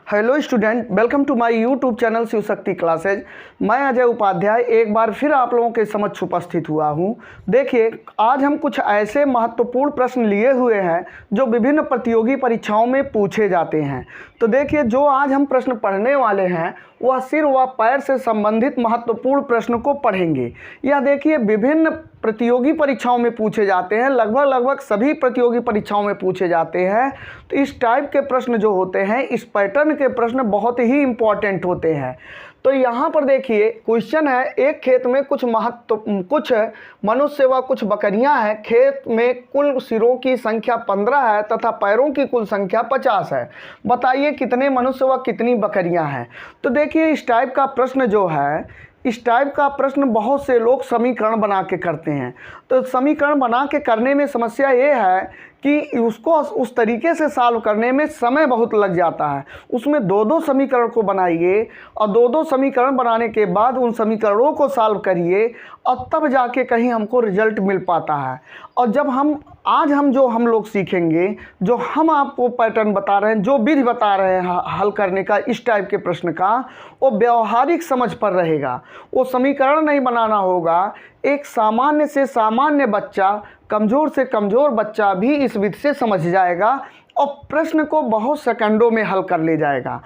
Hello student, welcome to my YouTube channel Shiv Shakti classes. मैं अजय उपाध्याय एक बार फिर आप लोगों के समक्ष उपस्थित हुआ हूं। देखिए, आज हम कुछ ऐसे महत्वपूर्ण प्रश्न लिए हुए हैं जो विभिन्न प्रतियोगी परीक्षाओं में पूछे जाते हैं। तो देखिए, जो आज हम प्रश्न पढ़ने वाले हैं वह सिर व पैर से संबंधित महत्वपूर्ण प्रश्न को पढ़ेंगे। यह देखिए विभिन्न प्रतियोगी परीक्षाओं में पूछे जाते हैं, लगभग सभी प्रतियोगी परीक्षाओं में पूछे जाते हैं। तो इस टाइप के प्रश्न जो होते हैं, इस पैटर्न के प्रश्न बहुत ही इम्पॉर्टेंट होते हैं। तो यहाँ पर देखिए क्वेश्चन है, एक खेत में कुछ मनुष्य व कुछ बकरियां हैं। खेत में कुल सिरों की संख्या 15 है तथा पैरों की कुल संख्या 50 है। बताइए कितने मनुष्य व कितनी बकरियां हैं। तो देखिए, इस टाइप का प्रश्न जो है, इस टाइप का प्रश्न बहुत से लोग समीकरण बना के करते हैं। तो समीकरण बना के करने में समस्या ये है कि उसको उस तरीके से सॉल्व करने में समय बहुत लग जाता है। उसमें दो समीकरण को बनाइए और दो समीकरण बनाने के बाद उन समीकरणों को सॉल्व करिए और तब जाके कहीं हमको रिजल्ट मिल पाता है। और जब आज हम लोग सीखेंगे, जो हम आपको पैटर्न बता रहे हैं, जो विधि बता रहे हैं हल करने का इस टाइप के प्रश्न का, वो व्यवहारिक समझ पर रहेगा। वो समीकरण नहीं बनाना होगा। एक सामान्य से सामान्य बच्चा, कमज़ोर से कमज़ोर बच्चा भी इस विधि से समझ जाएगा और प्रश्न को बहुत सेकंडों में हल कर ले जाएगा।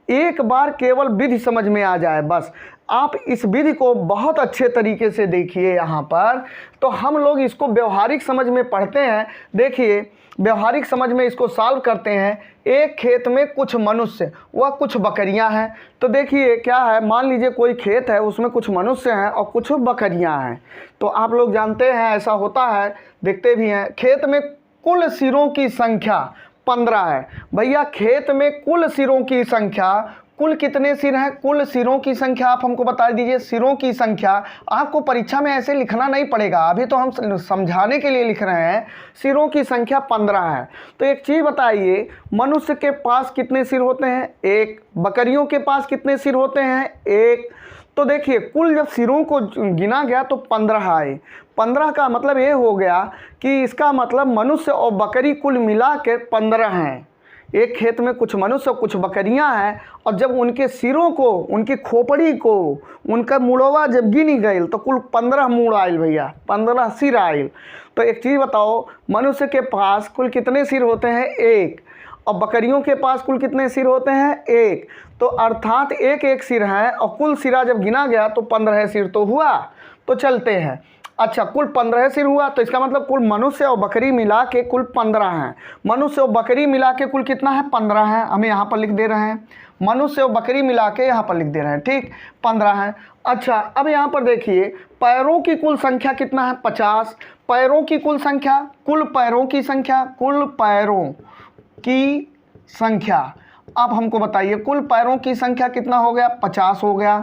एक बार केवल विधि समझ में आ जाए बस। आप इस विधि को बहुत अच्छे तरीके से देखिए। यहाँ पर तो हम लोग इसको व्यवहारिक समझ में पढ़ते हैं। देखिए, व्यवहारिक समझ में इसको सॉल्व करते हैं। एक खेत में कुछ मनुष्य व कुछ बकरियां हैं। तो देखिए क्या है, मान लीजिए कोई खेत है, उसमें कुछ मनुष्य हैं और कुछ बकरियां हैं। तो आप लोग जानते हैं ऐसा होता है, देखते भी हैं। खेत में कुल सिरों की संख्या 15 है। भैया, खेत में कुल सिरों की संख्या, कुल कितने सिर हैं? कुल सिरों की संख्या आप हमको बता दीजिए। सिरों की संख्या आपको परीक्षा में ऐसे लिखना नहीं पड़ेगा, अभी तो हम समझाने के लिए लिख रहे हैं। सिरों की संख्या 15 है। तो एक चीज़ बताइए, मनुष्य के पास कितने सिर होते हैं? एक। बकरियों के पास कितने सिर होते हैं? एक। तो देखिए, कुल जब सिरों को गिना गया तो 15 आए। 15 का मतलब ये हो गया कि इसका मतलब मनुष्य और बकरी कुल मिला के 15 हैं। एक खेत में कुछ मनुष्य और कुछ बकरियां हैं, और जब उनके सिरों को, उनकी खोपड़ी को, उनका मुड़वा जब गिनी गई तो कुल 15 मुड़ आयल भैया, 15 सिर आयल। तो एक चीज़ बताओ, मनुष्य के पास कुल कितने सिर होते हैं? एक। और बकरियों के पास कुल कितने सिर होते हैं? एक। तो अर्थात एक एक सिर है और कुल सिरा जब गिना गया तो 15 सिर तो हुआ। तो चलते हैं। अच्छा, कुल 15 सिर हुआ तो इसका मतलब कुल मनुष्य और बकरी मिला के कुल 15 हैं। मनुष्य और बकरी मिला के कुल कितना है? 15 है। हमें यहाँ पर लिख दे रहे हैं, मनुष्य और बकरी मिला के यहाँ पर लिख दे रहे हैं। ठीक, 15 है। अच्छा, अब यहाँ पर देखिए पैरों की कुल संख्या कितना है? 50। पैरों की कुल संख्या, कुल पैरों की संख्या, कुल पैरों की संख्या अब हमको बताइए, कुल पैरों की संख्या कितना हो गया? 50 हो गया।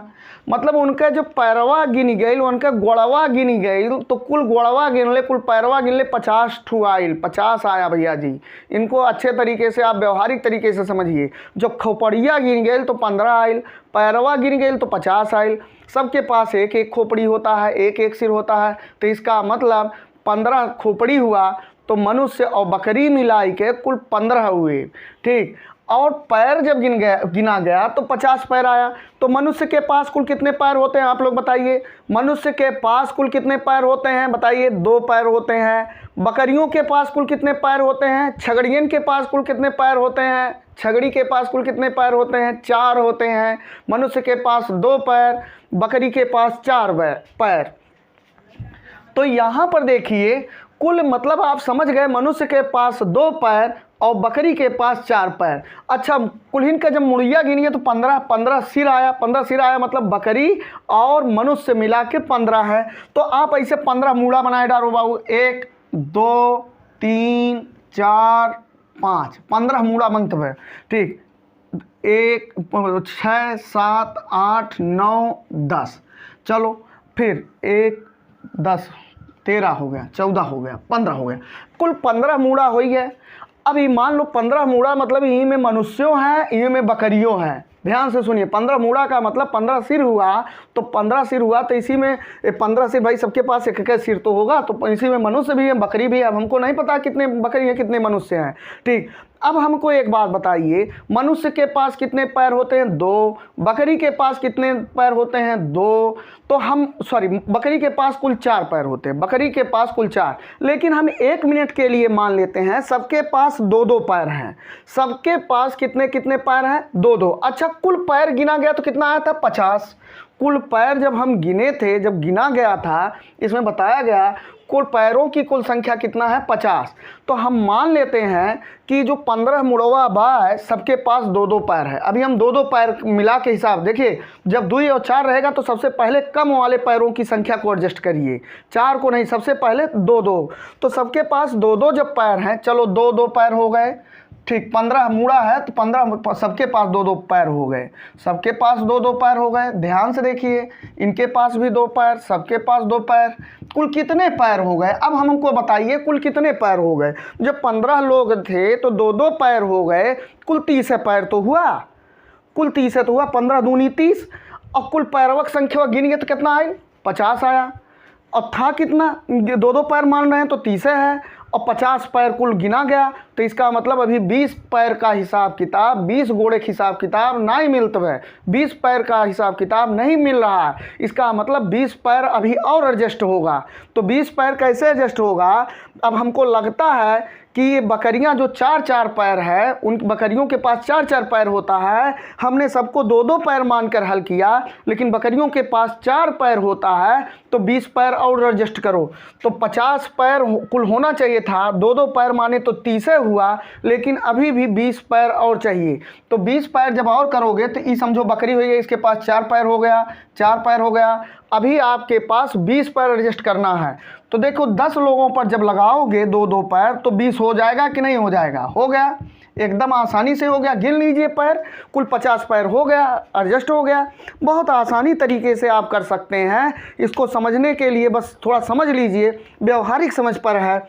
मतलब उनका जो पैरवा गिनी गई, उनका गोड़वा गिनी गई, तो कुल गोड़वा गिन ले, कुल पैरवा गिन ले, 50 ठू आयल, 50 आया भैया जी। इनको अच्छे तरीके से आप व्यवहारिक तरीके से समझिए। जो खोपड़िया गिन गई तो 15 आयल, पैरवा गिन गई तो 50 आयल। सबके पास एक एक खोपड़ी होता है, एक एक सिर होता है। तो इसका मतलब 15 खोपड़ी हुआ, तो मनुष्य और बकरी मिलाई के कुल 15 हुए। ठीक, और पैर जब गिना गया तो 50 पैर आया। तो मनुष्य के पास कुल कितने पैर होते हैं? आप लोग बताइए। मनुष्य के पास कुल कितने पैर होते हैं? बताइए। 2 पैर होते हैं। बकरियों के पास कुल कितने पैर होते हैं? छगड़ियन के पास कुल कितने पैर होते हैं? छगड़ी के पास कुल कितने पैर होते हैं? 4 होते हैं। मनुष्य के पास 2 पैर, बकरी के पास 4 पैर। तो यहाँ पर देखिए, कुल मतलब आप समझ गए, मनुष्य के पास 2 पैर और बकरी के पास 4 पैर। अच्छा, कुल्हिन का जब मुड़िया गिनिए तो 15 सिर आया। 15 सिर आया मतलब बकरी और मनुष्य मिला के 15 है। तो आप ऐसे 15 मूड़ा बनाए डालो बाबू। 1 2 3 4 5, 15 मूड़ा बनते हैं। ठीक, 1 6 7 8 9 10। चलो फिर 1 10 13 हो गया, 14 हो गया, 15 हो गया। कुल 15 मूड़ा हो ही है। अब ये मान लो 15 मूड़ा मतलब यहीं में मनुष्यों हैं, यहीं में बकरियों हैं। ध्यान से सुनिए, 15 मूड़ा का मतलब 15 सिर हुआ। तो 15 सिर हुआ तो इसी में 15 सिर, भाई सबके पास एक एक सिर तो होगा। तो इसी में मनुष्य भी है, बकरी भी है। अब हमको नहीं पता कितने बकरी हैं कितने मनुष्य हैं। ठीक, अब हमको एक बात बताइए, मनुष्य के पास कितने पैर होते हैं? 2। बकरी के पास कितने पैर होते हैं? 2। तो हम बकरी के पास कुल 4 पैर होते हैं, बकरी के पास कुल 4। लेकिन हम 1 मिनट के लिए मान लेते हैं सबके पास 2-2 पैर हैं। सबके पास कितने कितने पैर हैं? 2-2। अच्छा, कुल पैर गिना गया तो कितना आया था? 50। कुल पैर जब हम गिने थे, जब गिना गया था, इसमें बताया गया कुल पैरों की कुल संख्या कितना है? 50। तो हम मान लेते हैं कि जो 15 मुड़वा बा है सबके पास 2-2 पैर है। अभी हम 2-2 पैर मिला के हिसाब देखिए, जब 2 और 4 रहेगा तो सबसे पहले कम वाले पैरों की संख्या को एडजस्ट करिए, 4 को नहीं, सबसे पहले 2-2। तो सबके पास 2-2 जब पैर हैं, चलो 2-2 पैर हो गए, ठीक। 15 मुड़ा है तो 15 सबके पास 2-2 पैर हो गए, सबके पास 2-2 पैर हो गए। ध्यान से देखिए, इनके पास भी 2 पैर, सबके पास 2 पैर, कुल कितने पैर हो गए? अब हमको बताइए कुल कितने पैर हो गए। जब 15 लोग थे तो 2-2 पैर हो गए, कुल 30 पैर तो हुआ, कुल 30 तो हुआ, 15 दूनी 30। और कुल पैरवा की संख्या गिन गए तो कितना आई? 50 आया। और था कितना? 2-2 पैर मान रहे हैं तो 30 है, और 50 पैर कुल गिना गया। तो इसका मतलब अभी 20 पैर का हिसाब किताब, 20 घोड़े का हिसाब किताब नहीं मिलता है, 20 पैर का हिसाब किताब नहीं मिल रहा है। इसका मतलब 20 पैर अभी और एडजस्ट होगा। तो 20 पैर कैसे एडजस्ट होगा? अब हमको लगता है कि ये बकरियां जो 4-4 पैर है, उन बकरियों के पास 4-4 पैर होता है। हमने सबको 2-2 पैर मानकर हल किया, लेकिन बकरियों के पास 4 पैर होता है। तो 20 पैर और एडजस्ट करो, तो 50 पैर कुल होना चाहिए था, 2-2 पैर माने तो 30 हुआ, लेकिन अभी भी 20 पैर और चाहिए। तो 20 पैर जब और करोगे तो ये समझो बकरी हुई है, इसके पास 4 पैर हो गया, 4 पैर हो गया। अभी आपके पास 20 पैर एडजस्ट करना है। तो देखो 10 लोगों पर जब लगाओगे 2-2 पैर तो 20 हो जाएगा कि नहीं हो जाएगा? हो गया, एकदम आसानी से हो गया। गिन लीजिए पैर, कुल 50 पैर हो गया, एडजस्ट हो गया। बहुत आसानी तरीके से आप कर सकते हैं। इसको समझने के लिए बस थोड़ा समझ लीजिए, व्यवहारिक समझ पर है।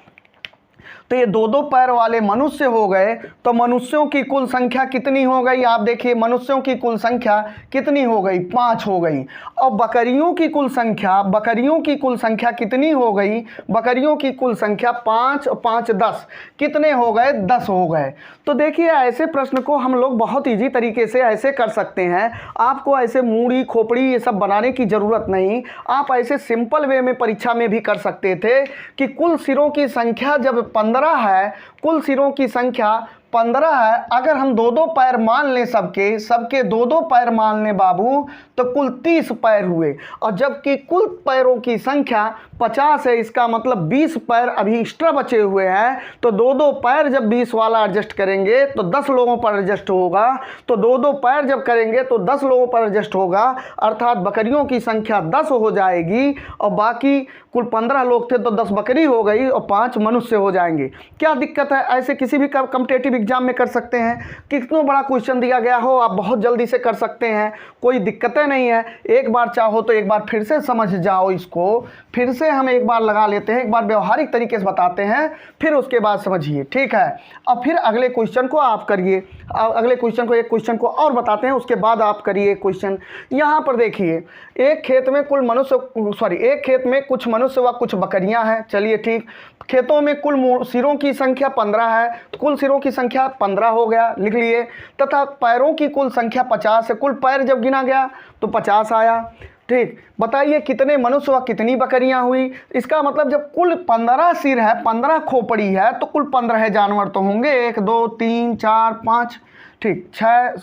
तो ये 2-2 पैर वाले मनुष्य हो गए, तो मनुष्यों की कुल संख्या कितनी हो गई? आप देखिए, मनुष्यों की कुल संख्या कितनी हो गई? 5 हो गई। और बकरियों की कुल संख्या, बकरियों की कुल संख्या कितनी हो गई? बकरियों की कुल संख्या 5 और 5 10, कितने हो गए? 10 हो गए। तो देखिए, ऐसे प्रश्न को हम लोग बहुत ईजी तरीके से ऐसे कर सकते हैं। आपको ऐसे मूड़ी खोपड़ी ये सब बनाने की ज़रूरत नहीं। आप ऐसे सिंपल वे में परीक्षा में भी कर सकते थे कि कुल सिरों की संख्या जब 15 है, कुल सिरों की संख्या 15 है, अगर हम 2-2 पैर मान लें, सबके 2-2 पैर मान लें बाबू, तो कुल 30 पैर हुए। और जबकि कुल पैरों की संख्या 50 है, इसका मतलब 20 पैर अभी एक्स्ट्रा बचे हुए हैं। तो 2-2 पैर जब 20 वाला एडजस्ट करेंगे तो 10 लोगों पर एडजस्ट होगा। तो 2-2 पैर जब करेंगे तो 10 लोगों पर एडजस्ट होगा, अर्थात बकरियों की संख्या 10 हो जाएगी। और बाकी कुल 15 लोग थे तो 10 बकरी हो गई और 5 मनुष्य हो जाएंगे। क्या दिक्कत है? ऐसे किसी भी कॉम्पिटिटिव एग्जाम में कर सकते हैं। कितना बड़ा क्वेश्चन दिया गया हो, आप बहुत जल्दी से कर सकते हैं, कोई दिक्कतें नहीं है। एक बार चाहो तो एक बार फिर से समझ जाओ इसको, फिर से हम एक बार लगा लेते हैं, एक बार व्यवहारिक तरीके से बताते हैं, फिर उसके बाद समझिए, ठीक है? और फिर अगले क्वेश्चन को आप करिए, अगले क्वेश्चन को, एक क्वेश्चन को और बताते हैं, उसके बाद आप करिए क्वेश्चन। यहाँ पर देखिए, एक खेत में एक खेत में कुछ मनुष्य व कुछ बकरियां हैं। चलिए ठीक, खेतों में कुल सिरों की संख्या 15 है, तो कुल सिरों की संख्या 15 हो गया, लिख लिए। तथा पैरों की कुल संख्या 50 है, कुल पैर जब गिना गया तो 50 आया। ठीक, बताइए कितने मनुष्य व कितनी बकरियां हुई? इसका मतलब जब कुल 15 सिर है, 15 खोपड़ी है, तो कुल 15 जानवर तो होंगे, 1 2 3 4 5, ठीक, 6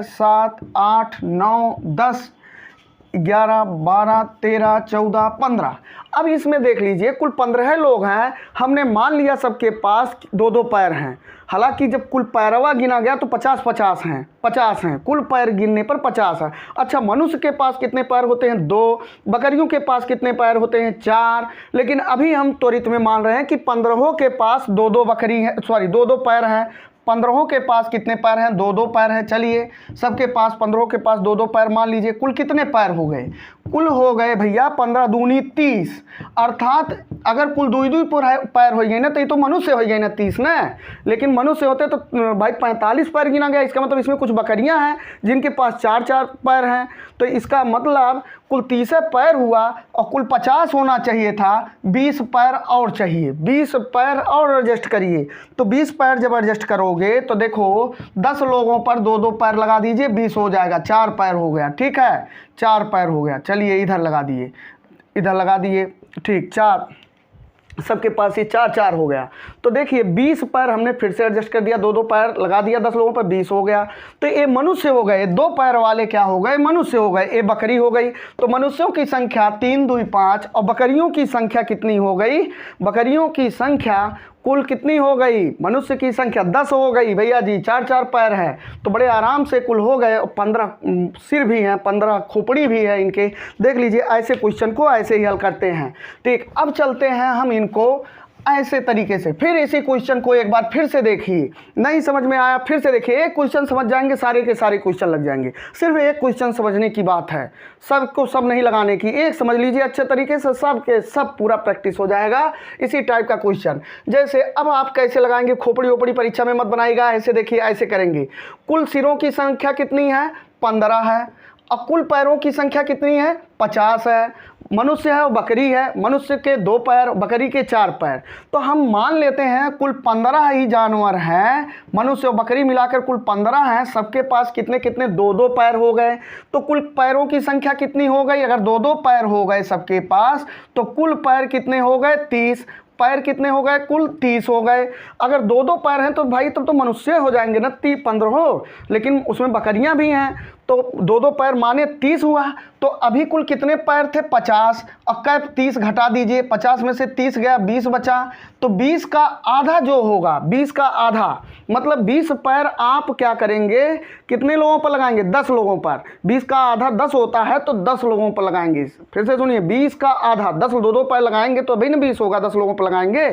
7 8 9 10 11 12 13 14 15। अब इसमें देख लीजिए, कुल 15 लोग हैं। हमने मान लिया सबके पास 2-2 पैर हैं। हालांकि जब कुल पैरवा गिना गया तो 50 हैं, कुल पैर गिनने पर 50 है। अच्छा, मनुष्य के पास कितने पैर होते हैं? 2। बकरियों के पास कितने पैर होते हैं? 4। लेकिन अभी हम त्वरित में मान रहे हैं कि 15 के पास 2-2 बकरी है, 2-2 पैर हैं। 15 के पास कितने पैर हैं? 2-2 पैर हैं। चलिए, सबके पास 15 के पास 2-2 पैर मान लीजिए, कुल कितने पैर हो गए? कुल हो गए भैया 15 दूनी 30, अर्थात अगर कुल दुई दुई पैर हो गए ना तो ये तो मनुष्य हो गए ना 30 ना, लेकिन मनुष्य होते तो भाई 45 पैर गिना गया। इसका मतलब इसमें कुछ बकरियां हैं जिनके पास 4-4 पैर हैं, तो इसका मतलब कुल 30 पैर हुआ और कुल 50 होना चाहिए था, 20 पैर और चाहिए, 20 पैर और एडजस्ट करिए। तो 20 पैर जब एडजस्ट करोगे तो देखो 10 लोगों पर 2-2 पैर लगा दीजिए, 20 हो जाएगा, 4 पैर हो गया, ठीक है, 4 पैर हो गया। चलिए इधर लगा दिए, इधर लगा दिए, ठीक, 4, सबके पास ये 4-4 हो गया। तो देखिए 20 पैर हमने फिर से एडजस्ट कर दिया, 2-2 पैर लगा दिया, 10 लोगों पर 20 हो गया। तो ये मनुष्य हो गए, 2 पैर वाले क्या हो गए, मनुष्य हो गए। ये बकरी हो गई। तो मनुष्यों की संख्या 3 दूई 5 और बकरियों की संख्या कितनी हो गई, बकरियों की संख्या कुल कितनी हो गई, मनुष्य की संख्या 10 हो गई भैया जी, 4-4 पैर है तो बड़े आराम से कुल हो गए। 15 सिर भी हैं, 15 खोपड़ी भी है इनके। देख लीजिए ऐसे क्वेश्चन को ऐसे ही हल करते हैं। ठीक, अब चलते हैं हम इनको ऐसे तरीके से, फिर इसी क्वेश्चन को एक बार फिर से देखिए, नहीं समझ में आया फिर से देखिए, एक क्वेश्चन समझ जाएंगे, सारे के सारे क्वेश्चन लग जाएंगे। सिर्फ एक क्वेश्चन समझने की बात है, सबको सब नहीं लगाने की, एक समझ लीजिए अच्छे तरीके से, सब के सब पूरा प्रैक्टिस हो जाएगा इसी टाइप का क्वेश्चन। जैसे अब आप कैसे लगाएंगे, खोपड़ी ओपड़ी परीक्षा में मत बनाएगा, ऐसे देखिए ऐसे करेंगे। कुल सिरों की संख्या कितनी है, 15 है, और कुल पैरों की संख्या कितनी है, 50 है। मनुष्य है और बकरी है, मनुष्य के 2 पैर, बकरी के 4 पैर। तो हम मान लेते हैं कुल 15 ही जानवर हैं, मनुष्य और बकरी मिलाकर कुल 15 हैं, सबके पास कितने कितने 2-2 पैर हो गए। तो कुल पैरों की संख्या कितनी हो गई, अगर 2-2 पैर हो गए सबके पास तो कुल पैर कितने हो गए, 30। पैर कितने हो गए, कुल 30 हो गए। अगर 2-2 पैर हैं तो भाई तब तो मनुष्य हो जाएंगे ना, 15 हो, लेकिन उसमें बकरियां भी हैं तो 2-2 पैर माने 30 हुआ। तो अभी कुल कितने पैर थे, 50, और कैप 30 घटा दीजिए, 50 में से 30 गया, 20 बचा। तो 20 का आधा जो होगा, 20 का आधा मतलब 20 पैर आप क्या करेंगे, कितने लोगों पर लगाएंगे, 10 लोगों पर। 20 का आधा 10 होता है तो 10 लोगों पर लगाएंगे। फिर से सुनिए, 20 का आधा 10, 2-2 पैर लगाएंगे तो अभी ना 20 होगा, 10 लोगों पर लगाएंगे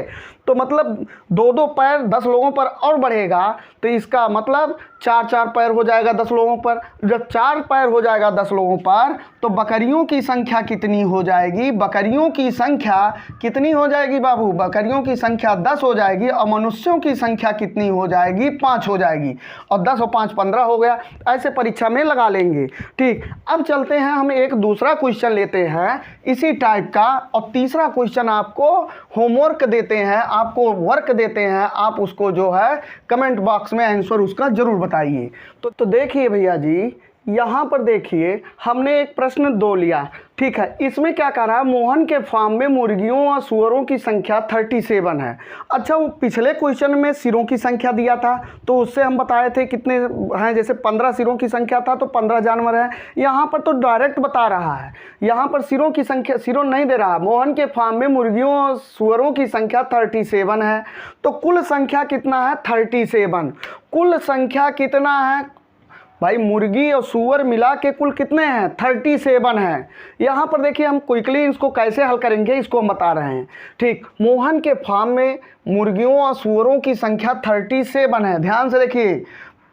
तो मतलब 2-2 पैर 10 लोगों पर और बढ़ेगा, तो इसका मतलब 4-4 पैर हो जाएगा 10 लोगों पर। जब 4 पैर हो जाएगा 10 लोगों पर तो बकरियों की संख्या कितनी हो जाएगी, बकरियों की संख्या कितनी हो जाएगी बाबू, बकरियों की संख्या 10 हो जाएगी, और मनुष्यों की संख्या कितनी हो जाएगी, 5 हो जाएगी। और 10 और 5 15 हो गया, ऐसे परीक्षा में लगा लेंगे। ठीक, अब चलते हैं हम एक दूसरा क्वेश्चन लेते हैं इसी टाइप का, और तीसरा क्वेश्चन आपको होमवर्क देते हैं, आपको वर्क देते हैं, आप उसको जो है कमेंट बॉक्स में आंसर उसका जरूर बताइए। तो देखिए भैया जी, यहाँ पर देखिए हमने एक प्रश्न 2 लिया, ठीक है। इसमें क्या कह रहा है, मोहन के फार्म में मुर्गियों और सुअरों की संख्या 37 है। अच्छा, वो पिछले क्वेश्चन में सिरों की संख्या दिया था तो उससे हम बताए थे कितने हैं, जैसे 15 सिरों की संख्या था तो 15 जानवर हैं। यहाँ पर तो डायरेक्ट बता रहा है, यहाँ पर सिरों की संख्या, सिरों नहीं दे रहा। मोहन के फार्म में मुर्गियों और सुअरों की संख्या 37 है, तो कुल संख्या कितना है, 37। कुल संख्या कितना है भाई, मुर्गी और सूअर मिला के कुल कितने हैं, 37 हैं। यहाँ पर देखिए हम क्विकली इसको कैसे हल करेंगे इसको हम बता रहे हैं। ठीक, मोहन के फार्म में मुर्गियों और सूअरों की संख्या 37 है। ध्यान से देखिए,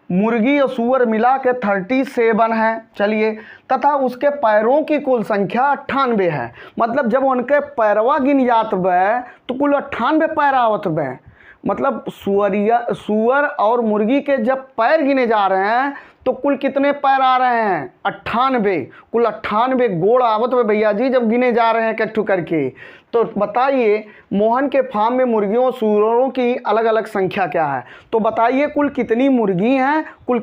मुर्गी और सूअर मिला के 37 है। चलिए, तथा उसके पैरों की कुल संख्या 98 है। मतलब जब उनके पैरवा गिन जात बे तो कुल 98 पैर आवत बे। मतलब सूअर और मुर्गी के जब पैर गिने जा रहे हैं तो कुल कितने पैर आ रहे हैं, 98। कुल 98 गोड़ आवत में भैया जी जब गिने जा रहे हैं इकट्ठू करके। तो बताइए मोहन के फार्म में मुर्गियों और सूअरों की अलग अलग संख्या क्या है। तो बताइए कुल कितनी मुर्गी हैं, कुल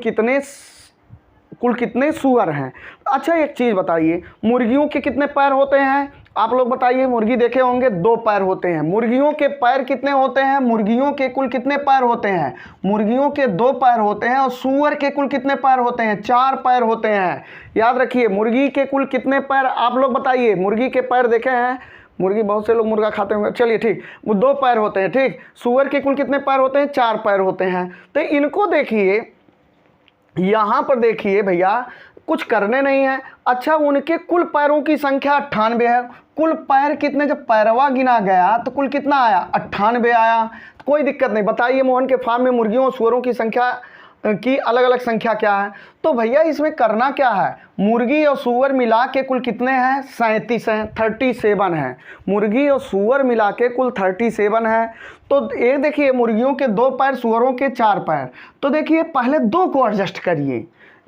कितने सूअर हैं। अच्छा, एक चीज़ बताइए, मुर्गियों के कितने पैर होते हैं, आप लोग बताइए। मुर्गी देखे होंगे 2 पैर होते हैं। मुर्गियों के पैर कितने होते हैं, मुर्गियों के कुल कितने पैर होते हैं, मुर्गियों के 2 पैर होते हैं। और सूअर के कुल कितने पैर होते हैं, 4 पैर होते हैं। याद रखिए, मुर्गी के कुल कितने पैर, आप लोग बताइए। मुर्गी के पैर देखे हैं, मुर्गी बहुत से लोग मुर्गा खाते होंगे, चलिए ठीक, वो 2 पैर होते हैं। ठीक, सूअर के कुल कितने पैर होते हैं, 4 पैर होते हैं। तो इनको देखिए, यहाँ पर देखिए भैया, कुछ करने नहीं है। अच्छा, उनके कुल पैरों की संख्या 98 है। कुल पैर कितने, जब पैरवा गिना गया तो कुल कितना आया, 98 आया। कोई दिक्कत नहीं। बताइए मोहन के फार्म में मुर्गियों और सूअरों की संख्या की अलग अलग संख्या क्या है। तो भैया इसमें करना क्या है, मुर्गी और सूअर मिला के कुल कितने हैं, 37 हैं, 37 हैं। मुर्गी और सूअर मिला के कुल 37 है। तो एक देखिए, मुर्गियों के 2 पैर, सूअरों के 4 पैर। तो देखिए पहले 2 को एडजस्ट करिए,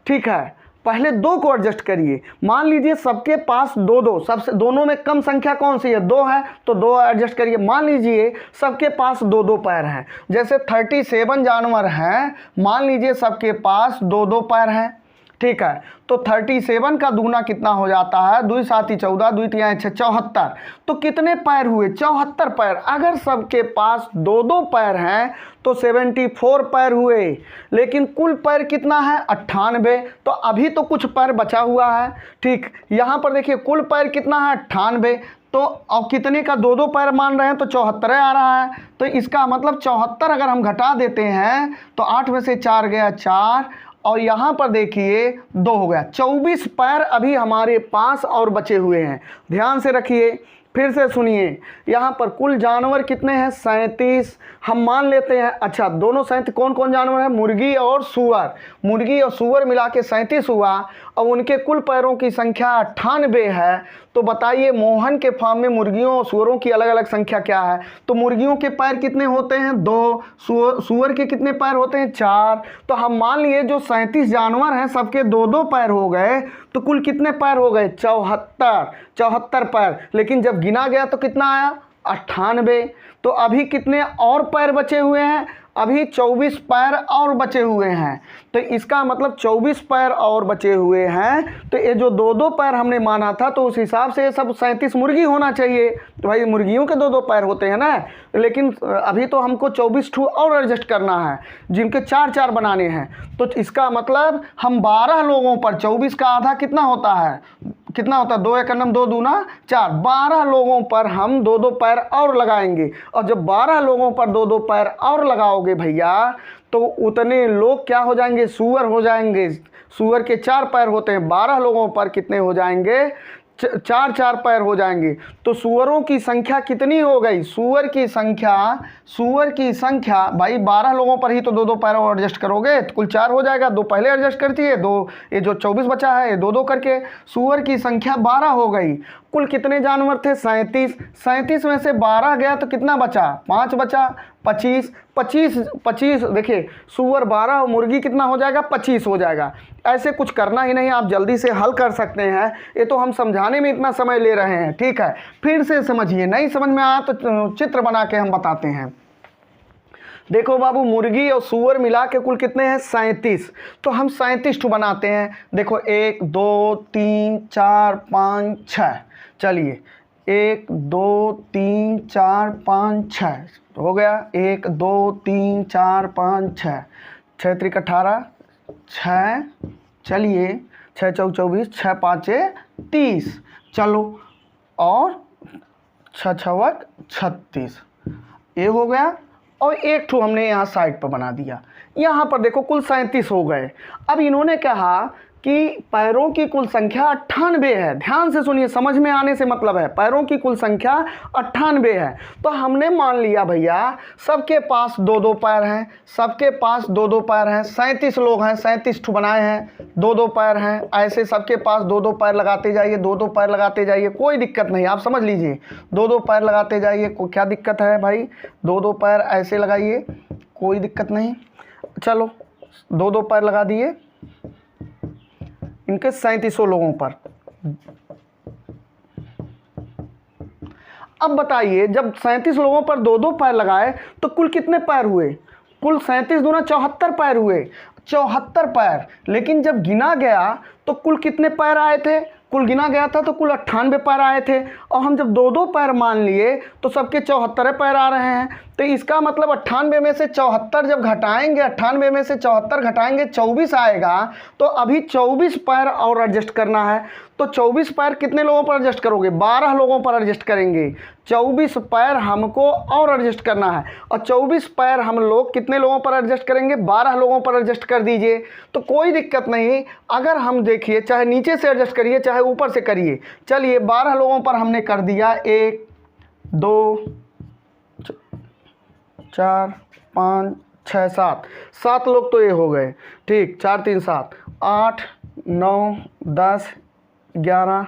ठीक है, पहले 2 को एडजस्ट करिए। मान लीजिए सबके पास 2-2, सबसे दोनों में कम संख्या कौन सी है, 2 है, तो 2 एडजस्ट करिए। मान लीजिए सबके पास 2-2 पैर हैं, जैसे 37 जानवर हैं, मान लीजिए सबके पास 2-2 पैर हैं, ठीक है। तो 37 का दुगना कितना हो जाता है, 2 7 14, 2 3 6 74। तो कितने पैर हुए, 74 पैर। अगर सबके पास 2-2 पैर हैं तो 74 पैर हुए, लेकिन कुल पैर कितना है, 98। तो अभी तो कुछ पैर बचा हुआ है, ठीक। यहाँ पर देखिए कुल पैर कितना है, 98। तो अब कितने का 2-2 पैर मान रहे हैं, तो 74 आ रहा है। तो इसका मतलब 74 अगर हम घटा देते हैं तो 8 में से 4 गया 4, और यहाँ पर देखिए 2 हो गया, 24 पैर अभी हमारे पास और बचे हुए हैं। ध्यान से रखिए, फिर से सुनिए, यहाँ पर कुल जानवर कितने हैं, 37। हम मान लेते हैं, अच्छा दोनों 37 कौन कौन जानवर हैं, मुर्गी और सूअर। मुर्गी और सूअर मिला के 37 हुआ, और उनके कुल पैरों की संख्या 98 है। तो बताइए मोहन के फार्म में मुर्गियों और सूअरों की अलग अलग संख्या क्या है। तो मुर्गियों के पैर कितने होते हैं, 2, सूअर के कितने पैर होते हैं, 4। तो हम मान लिए जो 37 जानवर हैं सबके 2-2 पैर हो गए, तो कुल कितने पैर हो गए, 74 पैर। लेकिन जब गिना गया तो कितना आया, 98। तो अभी कितने और पैर बचे हुए हैं, अभी 24 पैर और बचे हुए हैं। तो इसका मतलब 24 पैर और बचे हुए हैं। तो ये जो 2-2 पैर हमने माना था, तो उस हिसाब से ये सब 37 मुर्गी होना चाहिए। तो भाई मुर्गियों के 2-2 पैर होते हैं ना, लेकिन अभी तो हमको 24 ठू और एडजस्ट करना है, जिनके 4-4 बनाने हैं। तो इसका मतलब हम 12 लोगों पर 24 का आधा कितना होता है, कितना होता है, 2 1 2 दूना 4, 12 लोगों पर हम 2-2 पैर और लगाएंगे। और जब 12 लोगों पर 2-2 पैर और लगाओगे भैया, तो उतने लोग क्या हो जाएंगे, सूअर हो जाएंगे। सूअर के 4 पैर होते हैं, 12 लोगों पर कितने हो जाएंगे, 4-4 पैर हो जाएंगे। तो सूअरों की संख्या कितनी हो गई, सूअर की संख्या भाई 12 लोगों पर ही तो 2-2 पैर और एडजस्ट करोगे, तो कुल 4 हो जाएगा। 2 पहले एडजस्ट करती है, 2 ये जो 24 बचा है, 2-2 करके सूअर की संख्या 12 हो गई। कुल कितने जानवर थे, 37 में से 12 गया तो कितना बचा, 5 बचा, 25 देखिए, सूअर 12 और मुर्गी कितना हो जाएगा, 25 हो जाएगा। ऐसे कुछ करना ही नहीं, आप जल्दी से हल कर सकते हैं। ये तो हम समझाने में इतना समय ले रहे हैं, ठीक है। फिर से समझिए, नहीं समझ में आया तो चित्र बना के हम बताते हैं। देखो बाबू, मुर्गी और सूअर मिला के कुल कितने हैं, 37। तो हम 37 बनाते हैं। देखो 1 2 3 4 5 6, चलिए 1 2 3 4 5 6 हो गया। 1 2 3 4 5 6, 6 3 18 6, चलिए 6 4 24, 6 5 30, चलो, और 6 6 36, ये हो गया। और एक ठो हमने यहाँ साइड पर बना दिया। यहाँ पर देखो कुल 37 हो गए। अब इन्होंने कहा कि पैरों की कुल संख्या 98 है। ध्यान से सुनिए, समझ में आने से मतलब है, पैरों की कुल संख्या 98 है। तो हमने मान लिया भैया सबके पास 2-2 पैर हैं, सबके पास 2-2 पैर हैं। 37 लोग हैं, 37 ठो बनाए हैं, 2-2 पैर हैं। ऐसे सबके पास 2-2 पैर लगाते जाइए, 2-2 पैर लगाते जाइए, कोई दिक्कत नहीं, आप समझ लीजिए। 2-2 पैर लगाते जाइए, क्या दिक्कत है भाई, 2-2 पैर ऐसे लगाइए, कोई दिक्कत नहीं। चलो 2-2 पैर लगा दिए इनके 37 लोगों पर। अब बताइए, जब 37 लोगों पर 2-2 पैर लगाए तो कुल कितने पैर हुए, कुल 37 दूना 74 पैर हुए, 74 पैर। लेकिन जब गिना गया तो कुल कितने पैर आए थे, कुल गिना गया था तो कुल 98 पैर आए थे। और हम जब 2-2 पैर मान लिए तो सबके 74 पैर आ रहे हैं। तो इसका मतलब 98 में से 74 जब घटाएंगे, 98 में से 74 घटाएंगे, 24 आएगा। तो अभी 24 पैर और एडजस्ट करना है। तो 24 पैर कितने लोगों पर एडजस्ट करोगे, 12 लोगों पर एडजस्ट करेंगे। 24 पैर हमको और एडजस्ट करना है, और 24 पैर हम लोग कितने लोगों पर एडजस्ट करेंगे, 12 लोगों पर एडजस्ट कर दीजिए। तो कोई दिक्कत नहीं, अगर हम देखिए चाहे नीचे से एडजस्ट करिए चाहे ऊपर से करिए। चलिए 12 लोगों पर हमने कर दिया, 1 2 4 5 6 7, 7 लोग तो ये हो गए। ठीक, 4 3 7, 8 9 10 11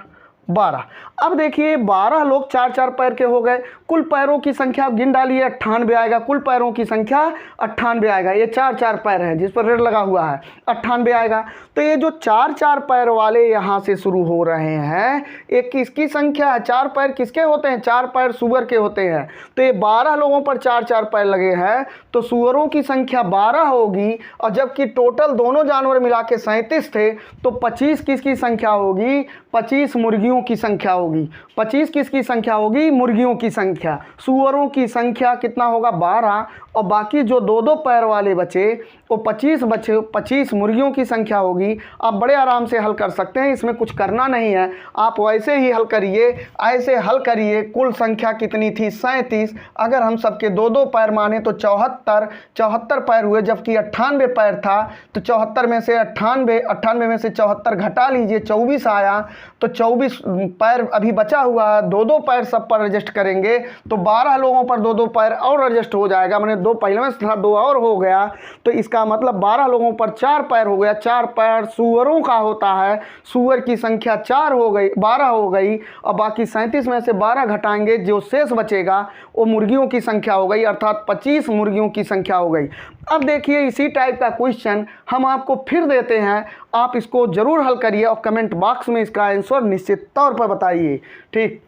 12। अब देखिए 12 लोग 4 4 पैर के हो गए। कुल पैरों की संख्या आप गिन डालिए, 98 आएगा। कुल पैरों की संख्या 98 आएगा। ये 4 4 पैर हैं जिस पर रेड लगा हुआ है, 98 आएगा। तो ये जो 4 4 पैर वाले यहाँ से शुरू हो रहे हैं, ये किसकी संख्या है? 4 पैर किसके होते हैं? 4 पैर सूअर के होते हैं। तो ये 12 लोगों पर 4 4 पैर लगे हैं, तो सूअरों की संख्या 12 होगी। और जबकि टोटल दोनों जानवर मिला के 37 थे, तो 25 किसकी संख्या होगी? 25 मुर्गियों की संख्या होगी। 25 किसकी संख्या होगी? मुर्गियों की संख्या। सूअरों की संख्या कितना होगा? 12। और बाकी जो 2 पैर वाले बचे वो 25 बचे, 25 मुर्गियों की संख्या होगी। आप बड़े आराम से हल कर सकते हैं, इसमें कुछ करना नहीं है, आप वैसे ही हल करिए, ऐसे हल करिए। कुल संख्या कितनी थी? 37। अगर हम सबके 2 पैर माने तो 74 पैर हुए, जबकि 98 पैर था। तो 74 में से 98 में से 74 घटा लीजिए, 24 आया। तो 24 पैर अभी बचा हुआ है, 2 पैर सब पर एडजस्ट करेंगे तो 12 लोगों पर 2 पैर और एडजस्ट हो जाएगा। मैंने 2 पहले में था, 2 और हो गया, तो इसका मतलब 12 लोगों पर 4 पैर हो गया। 4 पैर सूअरों का होता है, सूअर की संख्या 4 हो गई, 12 हो गई। और बाकी 37 में से 12 घटाएंगे, जो शेष बचेगा वो मुर्गियों की संख्या हो गई, अर्थात 25 मुर्गियों की संख्या हो गई। अब देखिए इसी टाइप का क्वेश्चन हम आपको फिर देते हैं, आप इसको ज़रूर हल करिए और कमेंट बॉक्स में इसका आंसर निश्चित तौर पर बताइए। ठीक,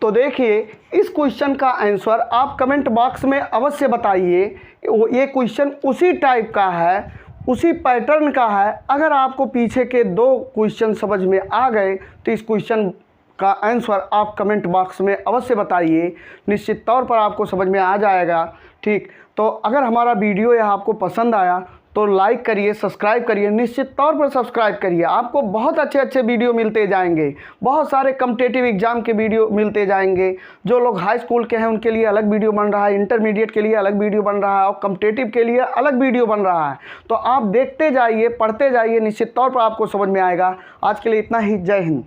तो देखिए इस क्वेश्चन का आंसर आप कमेंट बॉक्स में अवश्य बताइए। ये क्वेश्चन उसी टाइप का है, उसी पैटर्न का है। अगर आपको पीछे के 2 क्वेश्चन समझ में आ गए तो इस क्वेश्चन का आंसर आप कमेंट बॉक्स में अवश्य बताइए, निश्चित तौर पर आपको समझ में आ जाएगा। ठीक, तो अगर हमारा वीडियो यह आपको पसंद आया तो लाइक करिए, सब्सक्राइब करिए, निश्चित तौर पर सब्सक्राइब करिए। आपको बहुत अच्छे वीडियो मिलते जाएंगे, बहुत सारे कॉम्पिटिटिव एग्जाम के वीडियो मिलते जाएंगे। जो लोग हाई स्कूल के हैं उनके लिए अलग वीडियो बन रहा है, इंटरमीडिएट के लिए अलग वीडियो बन रहा है और कॉम्पिटिटिव के लिए अलग वीडियो बन रहा है। तो आप देखते जाइए, पढ़ते जाइए, निश्चित तौर पर आपको समझ में आएगा। आज के लिए इतना ही, जय हिंद।